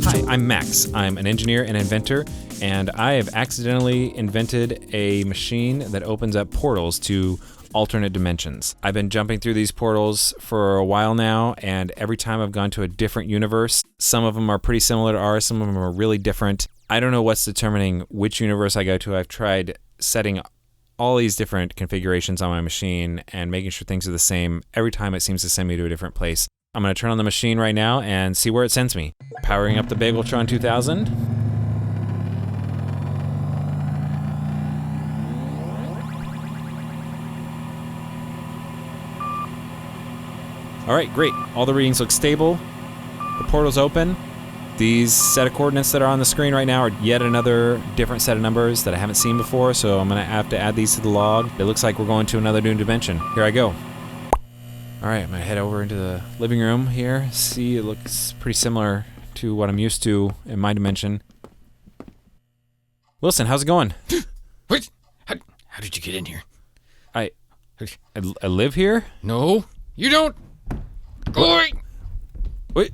Hi, I'm Max. I'm an engineer and inventor, and I have accidentally invented a machine that opens up portals to alternate dimensions. I've been jumping through these portals for a while now, and every time I've gone to a different universe, some of them are pretty similar to ours, some of them are really different. I don't know what's determining which universe I go to. I've tried setting all these different configurations on my machine and making sure things are the same. Every time it seems to send me to a different place. I'm going to turn on the machine right now and see where it sends me. Powering up the Bageltron 2000. All right, great. All the readings look stable. The portal's open. These set of coordinates that are on the screen right now are yet another different set of numbers that I haven't seen before, so I'm going to have to add these to the log. It looks like we're going to another new dimension. Here I go. All right, I'm going to head over into the living room here. See, it looks pretty similar to what I'm used to in my dimension. Wilson, how's it going? Wait, how did you get in here? I live here? No, you don't. Go away. Wait.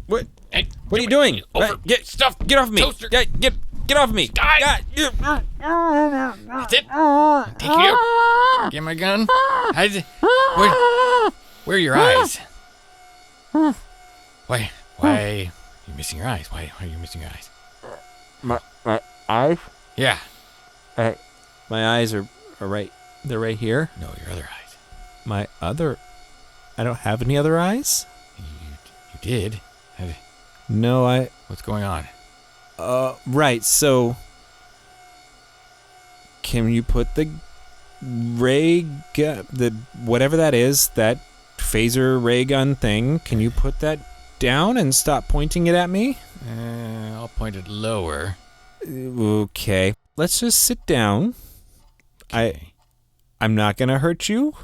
What? Hey, what are you doing? Get stuff. Get off of me. Toaster. Get off of me. That's it. Take you out. Get my gun. Where are your eyes? Why are you missing your eyes? Why are you missing your eyes? My eyes? Yeah. My eyes are right. They're right here. No, your other eyes. My other... I don't have any other eyes? You did. No, What's going on? Right, so... Can you put the ray gun... the whatever that is, that phaser ray gun thing, can you put that down and stop pointing it at me? I'll point it lower. Okay. Let's just sit down. Okay. I'm not gonna hurt you.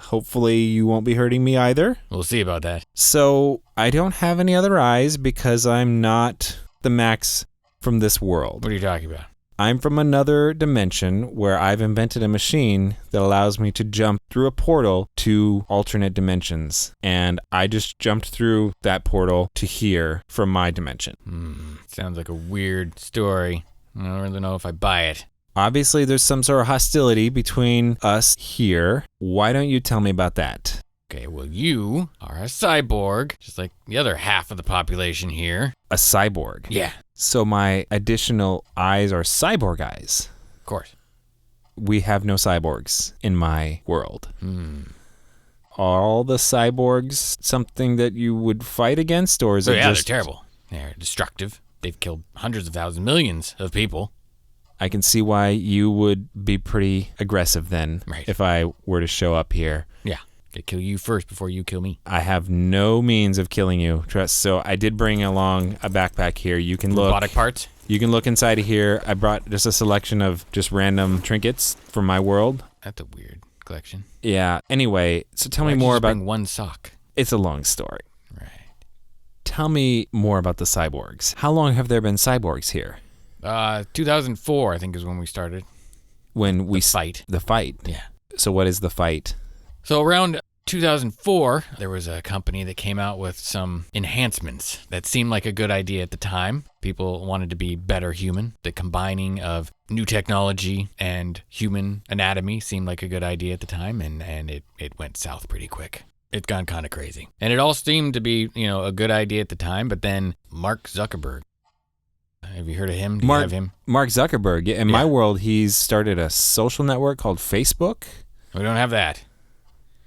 Hopefully you won't be hurting me either. We'll see about that. So, I don't have any other eyes because I'm not the Max from this world. What are you talking about? I'm from another dimension where I've invented a machine that allows me to jump through a portal to alternate dimensions. And I just jumped through that portal to here from my dimension. Sounds like a weird story. I don't really know if I buy it. Obviously, there's some sort of hostility between us here. Why don't you tell me about that? Okay, well, you are a cyborg, just like the other half of the population here. A cyborg? Yeah. So my additional eyes are cyborg eyes? Of course. We have no cyborgs in my world. Are all the cyborgs something that you would fight against, or is it just... they're terrible. They're destructive. They've killed hundreds of thousands, millions of people. I can see why you would be pretty aggressive then, right, if I were to show up here. Yeah, I'd kill you first before you kill me. I have no means of killing you, trust. So I did bring along a backpack here. You can look. Robotic parts? You can look inside of here. I brought just a selection of just random trinkets from my world. That's a weird collection. Yeah. Anyway, so tell me Why'd you more just about... bring one sock? It's a long story. Right. Tell me more about the cyborgs. How long have there been cyborgs here? 2004, I think, is when we started. When we... The fight. The fight? Yeah. So what is the fight? So around 2004, there was a company that came out with some enhancements that seemed like a good idea at the time. People wanted to be better human. The combining of new technology and human anatomy seemed like a good idea at the time, and it went south pretty quick. It's gone kind of crazy. And it all seemed to be, a good idea at the time, but then Mark Zuckerberg. Have you heard of him? Do you have him? Mark Zuckerberg. In my world, he's started a social network called Facebook. We don't have that.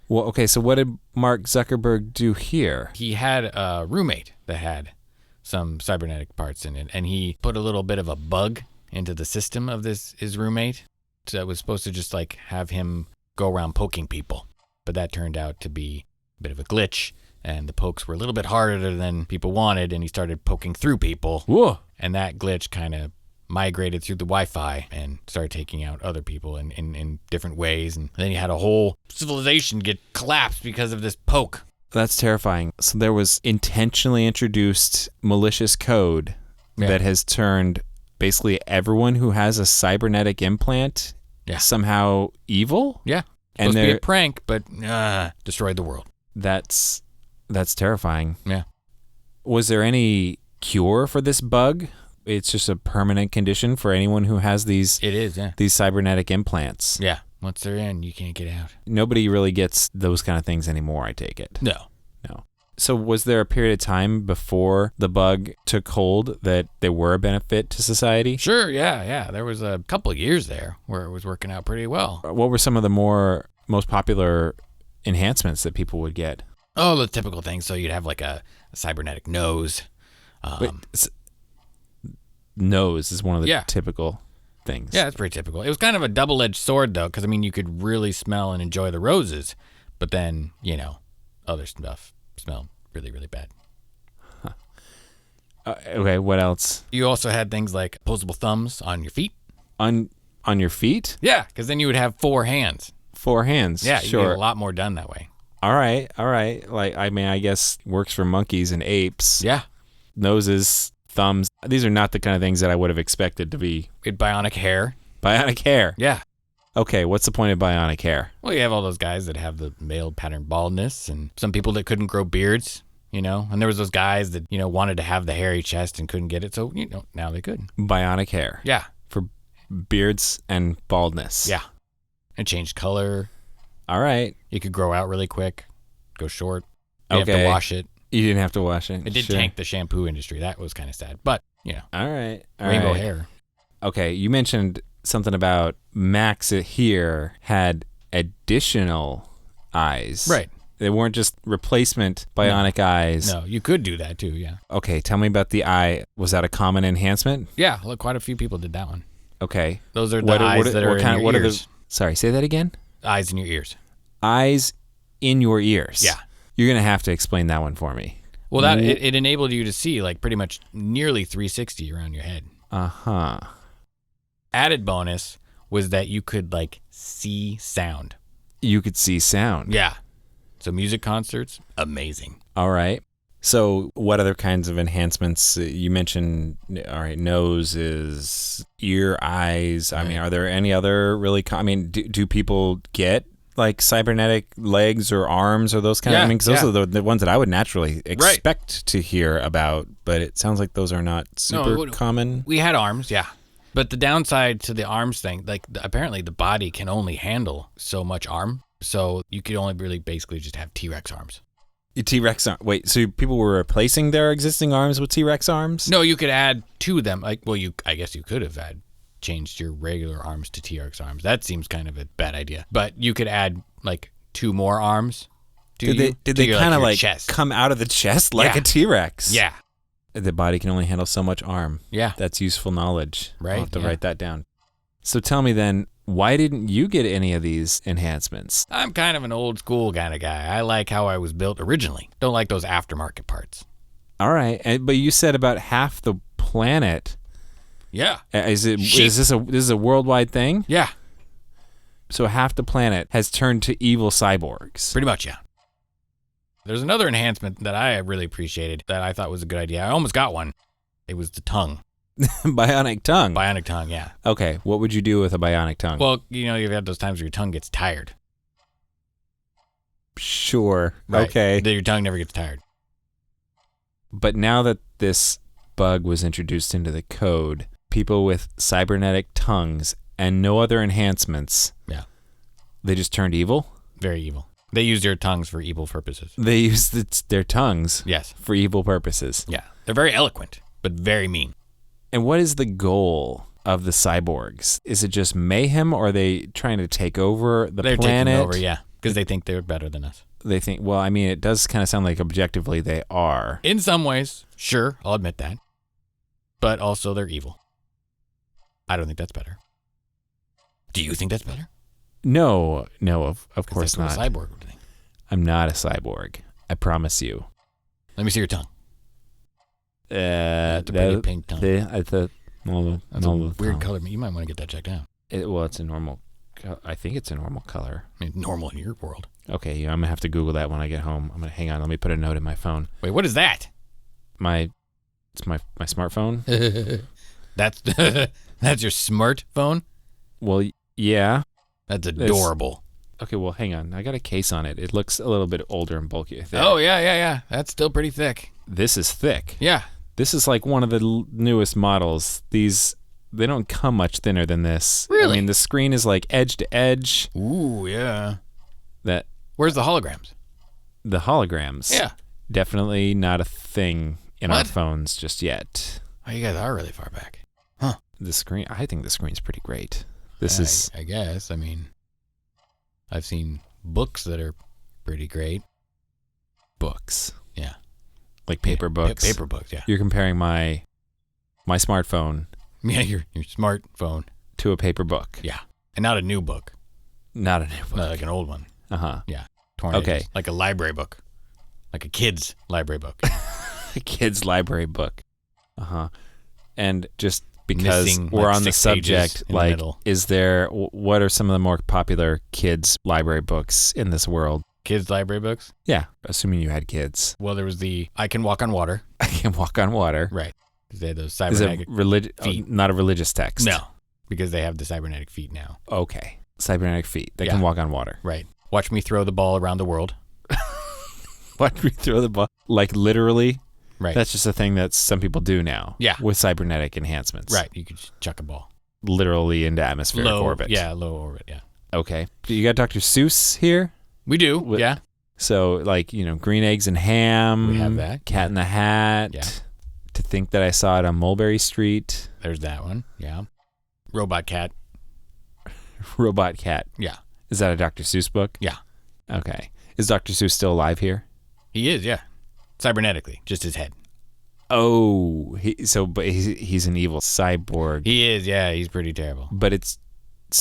Well, okay, so what did Mark Zuckerberg do here? He had a roommate that had some cybernetic parts in it, and he put a little bit of a bug into the system of his roommate. So it was supposed to just like have him go around poking people. But that turned out to be a bit of a glitch, and the pokes were a little bit harder than people wanted, and he started poking through people. Whoa. And that glitch kind of migrated through the Wi-Fi and started taking out other people in different ways. And then you had a whole civilization get collapsed because of this poke. That's terrifying. So there was intentionally introduced malicious code that has turned basically everyone who has a cybernetic implant somehow evil? Yeah. Supposed to be a prank, but destroyed the world. That's terrifying. Yeah. Was there any cure for this bug? It's just a permanent condition for anyone who has these. It is, yeah. These cybernetic implants. Yeah. Once they're in, you can't get out. Nobody really gets those kind of things anymore, I take it. No. So was there a period of time before the bug took hold that they were a benefit to society? Sure, yeah. There was a couple of years there where it was working out pretty well. What were some of the most popular enhancements that people would get? Oh, the typical things. So you'd have like a cybernetic nose. Nose is one of the typical things. Yeah, it's pretty typical. It was kind of a double-edged sword, though, because, I mean, you could really smell and enjoy the roses, but then, other stuff smelled really, really bad. Huh. Okay, what else? You also had things like opposable thumbs on your feet. On your feet? Yeah, because then you would have 4 hands. 4 hands, yeah, sure. You get a lot more done that way. All right. Like, I mean, I guess works for monkeys and apes. Yeah. Noses, thumbs. These are not the kind of things that I would have expected to be. Bionic hair. Bionic hair? Yeah. Okay, what's the point of bionic hair? Well, you have all those guys that have the male pattern baldness and some people that couldn't grow beards, and there was those guys that, wanted to have the hairy chest and couldn't get it. So, now they could. Bionic hair. Yeah. For beards and baldness. Yeah. It changed color. All right. You could grow out really quick, go short. You didn't have to wash it. You didn't have to wash it. It did tank the shampoo industry. That was kind of sad. But, All right. Rainbow hair. Okay, you mentioned something about Max here had additional eyes. Right. They weren't just replacement bionic eyes. No, you could do that too, yeah. Okay, tell me about the eye. Was that a common enhancement? Yeah, look, quite a few people did that one. Okay. Those are the eyes that are in your ears. Sorry, say that again? Eyes in your ears. Eyes in your ears. Yeah. You're going to have to explain that one for me. Well, it enabled you to see like pretty much nearly 360 around your head. Uh-huh. Added bonus was that you could like see sound. You could see sound. Yeah. So music concerts, amazing. All right. So what other kinds of enhancements? You mentioned, all right, noses, ear, eyes. I mean, are there any other really, do people get like cybernetic legs or arms or those kind of, because those are the ones that I would naturally expect to hear about, but it sounds like those are not super common. We had arms, yeah. But the downside to the arms thing, like apparently the body can only handle so much arm. So you could only really basically just have T-Rex arms. T-Rex arm. Wait, so people were replacing their existing arms with T-Rex arms? No, you could add to them. I guess you could have changed your regular arms to T-Rex arms. That seems kind of a bad idea. But you could add like 2 more arms. Did they kind of like come out of the chest like a T-Rex? Yeah. The body can only handle so much arm. Yeah. That's useful knowledge. Right. I'll have to write that down. So tell me then, why didn't you get any of these enhancements? I'm kind of an old school kind of guy. I like how I was built originally. Don't like those aftermarket parts. All right. But you said about half the planet. Yeah. Is this a worldwide thing? Yeah. So half the planet has turned to evil cyborgs. Pretty much, yeah. There's another enhancement that I really appreciated that I thought was a good idea. I almost got one. It was the tongue. Bionic tongue? Bionic tongue, yeah. Okay, what would you do with a bionic tongue? Well, you've had those times where your tongue gets tired. Sure, right. Okay. Your tongue never gets tired. But now that this bug was introduced into the code, people with cybernetic tongues and no other enhancements, they just turned evil? Very evil. They use their tongues for evil purposes. They use their tongues for evil purposes. Yeah. They're very eloquent, but very mean. And what is the goal of the cyborgs? Is it just mayhem, or are they trying to take over the planet? They're taking over, yeah, because they think they're better than us. They think, well, I mean, it does kind of sound like objectively they are. In some ways, sure, I'll admit that. But also they're evil. I don't think that's better. Do you think that's better? No, of course not. That's what a cyborg would think. I'm not a cyborg. I promise you. Let me see your tongue. That's a pretty pink tongue. That's a weird color. You might want to get that checked out. It's a normal. I think it's a normal color. I mean, normal in your world. Okay, I'm gonna have to Google that when I get home. Hang on. Let me put a note in my phone. Wait, what is that? It's my smartphone. That's your smartphone? Well, yeah. That's adorable. Okay, well, hang on. I got a case on it. It looks a little bit older and bulky, I think. Oh, yeah. That's still pretty thick. This is thick. Yeah. This is like one of the newest models. They don't come much thinner than this. Really? I mean, the screen is like edge to edge. Ooh, yeah. That Where's the holograms? the holograms. Yeah. Definitely not a thing in our What? phones just yet. Oh, you guys are really far back. The screen, I think the screen's pretty great. This is I guess. I mean, I've seen books that are pretty great. books. Yeah. Like paper books. Paper books, yeah. You're comparing my smartphone Yeah, your smartphone. to a paper book. Yeah. And not a new book. Not a new book. Not like an old one. Uh-huh. Yeah. Torn Okay. edges. Like a library book. Like a kid's library book. A kid's library book. Uh-huh. And just because Missing, we're like, on the 6 pages subject, in the like, middle. what are some of the more popular kids' library books in this world? Kids' library books? Yeah, assuming you had kids. Well, there was the I Can Walk on Water. I Can Walk on Water. Right. They had those Is cybernetic it feet. not a religious text? No. Because they have the cybernetic feet now. Okay. Cybernetic feet that Yeah. can walk on water. Right. Watch me throw the ball around the world. Watch me throw the ball. Like literally? Right. That's just a thing that some people do now. Yeah. With cybernetic enhancements. Right. You could just chuck a ball. Literally into atmospheric orbit. Yeah, low orbit, yeah. Okay. You got Dr. Seuss here? We do, What- yeah. So, like, green eggs and ham. We have that. Cat in the Hat. Yeah. To think that I saw it on Mulberry Street. There's that one, yeah. Robot Cat, Robot Cat. yeah. Is that a Dr. Seuss book? Yeah. Okay. Is Dr. Seuss still alive here? He is, yeah. Cybernetically, just his head. Oh, but he's an evil cyborg. He is, yeah. He's pretty terrible. But it's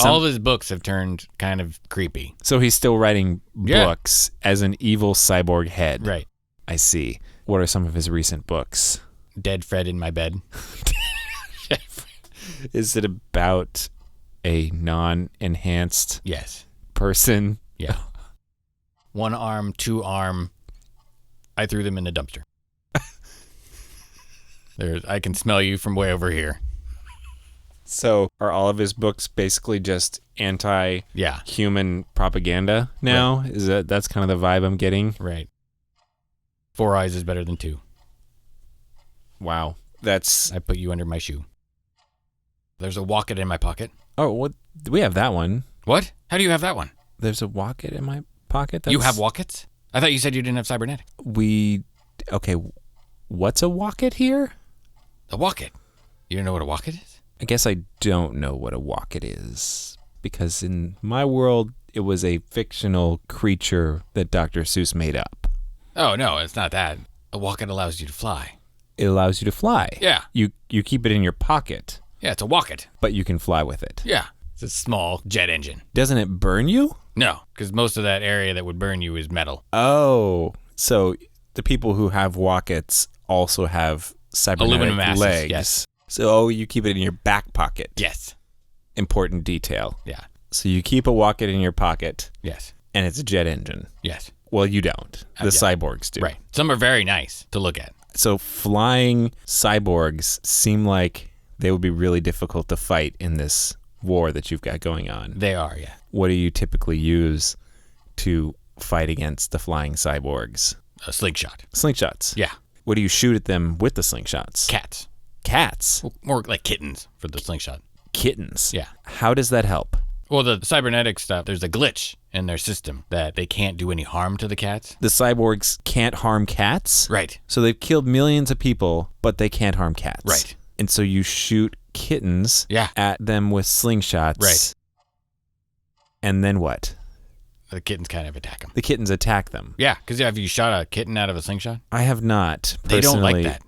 All of his books have turned kind of creepy. so he's still writing Yeah. books as an evil cyborg head. Right. I see. What are some of his recent books? Dead Fred in my bed. Is it about a non-enhanced Yes. person? Yeah. One arm, two arm. I threw them in the dumpster. I can smell you from way over here. So are all of his books basically just anti-human Yeah. propaganda now? Is that's kind of the vibe I'm getting? Right. 4 eyes is better than 2. Wow. That's I put you under my shoe. There's a Walk-It in my pocket. oh, what we have that one. What? How do you have that one? There's a Walk-It in my pocket. You have Walk-Its? I thought you said you didn't have cybernetic. Okay. What's a Walk-It here? A Walk-It. You don't know what a Walk-It is? I guess I don't know what a Walk-It is because in my world it was a fictional creature that Dr. Seuss made up. Oh, no, it's not that. A Walk-It allows you to fly. It allows you to fly. Yeah. You keep it in your pocket, Yeah, it's a Walk-It. but you can fly with it. Yeah. It's a small jet engine. Doesn't it burn you? No, because most of that area that would burn you is metal. Oh, so the people who have Walk-Its also have cybernetic Aluminum asses, legs. yes. So you keep it in your back pocket. Yes. Important detail. Yeah. So you keep a Walk-It in your pocket, Yes. and it's a jet engine. Yes. Well, you don't. The Yeah. cyborgs do. Right. Some are very nice to look at. So flying cyborgs seem like they would be really difficult to fight in this war that you've got going on. They are, yeah. What do you typically use to fight against the flying cyborgs? A slingshot. Slingshots. Yeah. What do you shoot at them with the slingshots? Cats. Cats. Well, more like kittens for the slingshot. Kittens. Yeah. How does that help? Well, the cybernetic stuff, there's a glitch in their system that they can't do any harm to the cats. The cyborgs can't harm cats? Right. So they've killed millions of people, but they can't harm cats. Right. And so you shoot kittens Yeah. at them with slingshots. Right. And then what? The kittens kind of attack them. The kittens attack them. Yeah, because have you shot a kitten out of a slingshot? I have not. They don't like personally. that.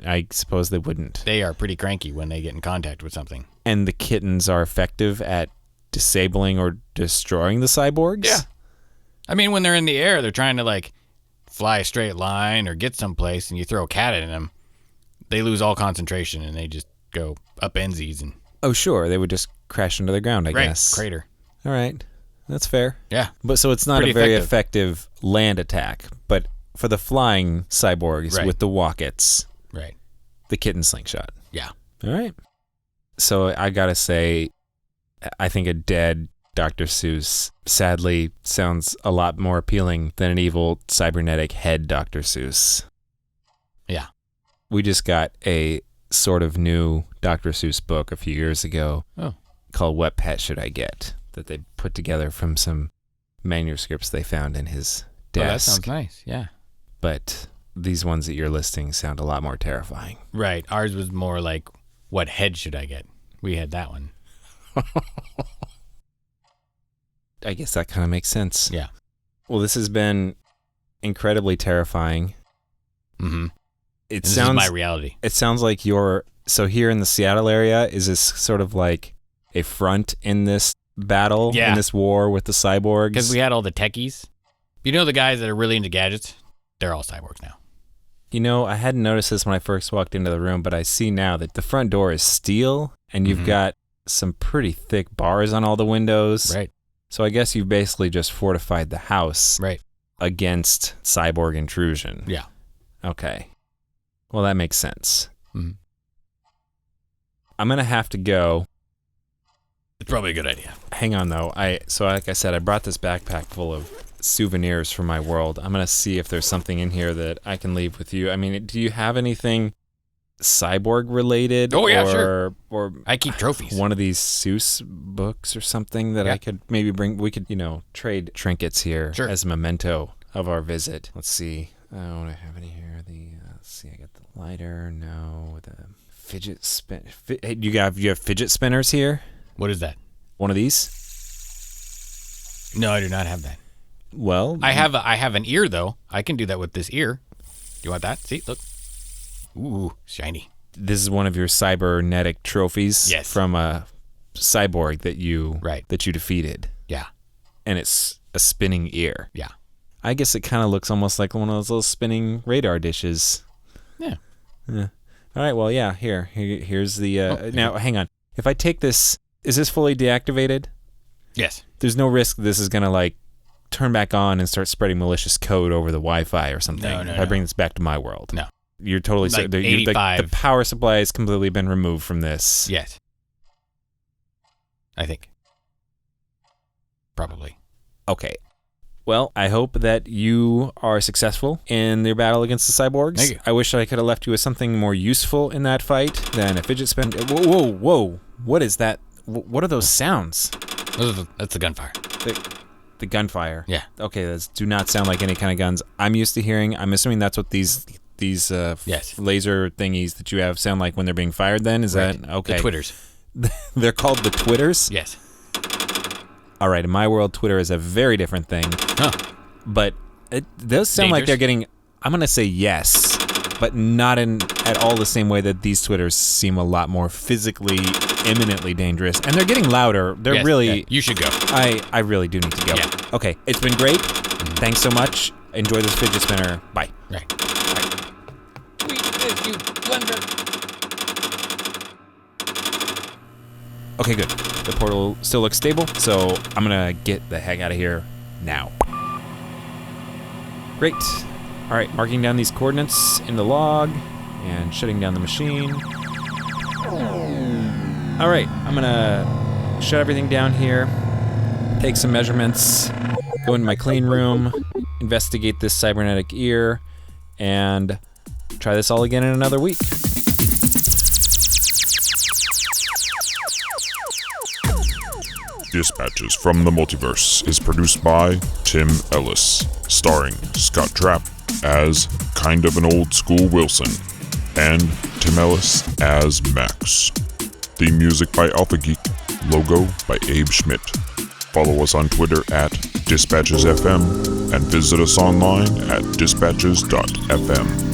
I suppose they wouldn't. They are pretty cranky when they get in contact with something. And the kittens are effective at disabling or destroying the cyborgs? Yeah. I mean, when they're in the air, they're trying to like fly a straight line or get someplace, and you throw a cat at them, they lose all concentration and they just go up ensies and Oh, sure. They would just crash into the ground, I guess. crater. All right. That's fair. Yeah. But so it's not Pretty a very effective land attack, but for the flying cyborgs Right. with the Walk-Its, Right. the kitten slingshot. Yeah. All right. So I got to say, I think a dead Dr. Seuss sadly sounds a lot more appealing than an evil cybernetic head Dr. Seuss. We just got a sort of new Dr. Seuss book a few years ago called What Pet Should I Get? That they put together from some manuscripts they found in his desk. Oh, that sounds nice. Yeah. But these ones that you're listing sound a lot more terrifying. Right. Ours was more like, what head should I get? We had that one. I guess that kind of makes sense. Yeah. Well, this has been incredibly terrifying. Mm-hmm. This is my reality. It sounds like so here in the Seattle area, is this sort of like a front in this battle, in this war with the cyborgs? Because we had all the techies. You know the guys that are really into gadgets? They're all cyborgs now. You know, I hadn't noticed this when I first walked into the room, but I see now that the front door is steel, and you've got some pretty thick bars on all the windows. Right. So I guess you've basically just fortified the house against cyborg intrusion. Yeah. Okay. Well, that makes sense. Mm-hmm. I'm going to have to go. It's probably a good idea. Hang on, though. So like I said, I brought this backpack full of souvenirs from my world. I'm going to see if there's something in here that I can leave with you. I mean, do you have anything cyborg related? Oh, yeah, sure. Or I keep trophies. One of these Seuss books or something that I could maybe bring. We could, trade trinkets here as a memento of our visit. Let's see. What do I have in here? Let's see. I got the lighter. No, the fidget spin. Hey, you have fidget spinners here? What is that? One of these? No, I do not have that. Well, I have an ear though. I can do that with this ear. You want that? See, look. Ooh, shiny. This is one of your cybernetic trophies. Yes. From a cyborg that you defeated. Yeah. And it's a spinning ear. Yeah. I guess it kind of looks almost like one of those little spinning radar dishes. Yeah. All right. Well, yeah. Here's the. Now, hang on. If I take this, is this fully deactivated? Yes. There's no risk this is gonna turn back on and start spreading malicious code over the Wi-Fi or something. No. If I bring this back to my world. No. You're totally like the power supply has completely been removed from this. Yes. I think. Probably. Okay. Well, I hope that you are successful in your battle against the cyborgs. Thank you. I wish I could have left you with something more useful in that fight than a fidget spinner. Whoa. What is that? What are those sounds? That's the gunfire. The gunfire. Yeah. Okay, those do not sound like any kind of guns I'm used to hearing. I'm assuming that's what these laser thingies that you have sound like when they're being fired then? Is that okay? The Twitters. They're called the Twitters? Yes. All right, in my world, Twitter is a very different thing. Huh. But those sound like they're getting, I'm going to say yes, but not in at all the same way that these Twitters seem a lot more physically, imminently dangerous. And they're getting louder. They're really... Yeah. You should go. I really do need to go. Yeah. Okay, it's been great. Thanks so much. Enjoy this fidget spinner. Bye. Right. We miss you, Blender. Okay, good. The portal still looks stable, so I'm gonna get the heck out of here now. Great. All right, marking down these coordinates in the log and shutting down the machine. All right, I'm gonna shut everything down here, take some measurements, go into my clean room, investigate this cybernetic ear, and try this all again in another week. Dispatches from the Multiverse is produced by Tim Ellis, starring Scott Trapp as kind of an old school Wilson, and Tim Ellis as Max. Theme music by Alpha Geek, logo by Abe Schmidt. Follow us on Twitter at DispatchesFM and visit us online at dispatches.fm.